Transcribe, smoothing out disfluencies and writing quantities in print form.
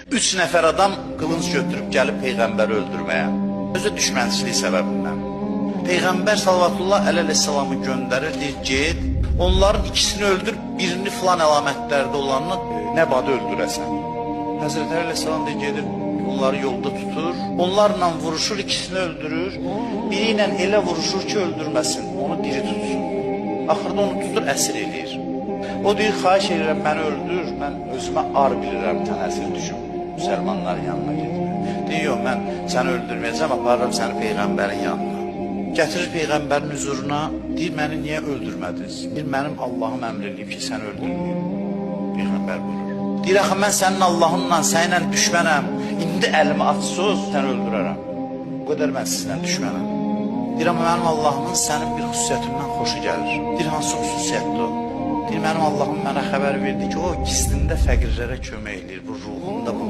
3 nəfər adam qılınc götürüb gəlib Peyğəmbəri öldürməyə. Özü düşmənçilik səbəbindən. Peyğəmbər sallallahu əleyhissalamı göndərir, deyir, get, onların ikisini öldür, birini filan əlamətlərdə olanını nəbada öldürəsən. Həzrət əleyhissalam deyir, gedir, onları yolda tutur, onlarla vuruşur, ikisini öldürür, biri ilə elə vuruşur ki, öldürməsin, onu diri tutsun. Axırda onu tutur, əsir eləyir. O deyir, xahiş edirəm, məni öldür, mən özümə ar bilirəm, tənəzzül düşüm, müsəlmanların yanına gedir. Deyir, yox, mən səni öldürməyəcəm, aparıram səni Peyğəmbərin yanına. Gətirir Peyğəmbərin huzuruna, deyir, məni niyə öldürmədiniz? Deyir, mənim Allahım əmr eləyib ki, səni öldürməyim. Peyğəmbər buyurur. Deyir, axı, mən sənin Allahınla, səninlə düşmənəm, indi əlimi açsız, səni öldürərəm. Bu qədər mən sizlə düşmənəm. Deyir, amma mənim Allahımın sənin bir xüsusiyyətindən xoşu gəlir. Deyir, hansı xüsusiyyətdir o? Deyir, mənim Allahım mənə xəbər verdi ki, o gizlində fəqirlərə kömək eləyir, bu ruhunda bu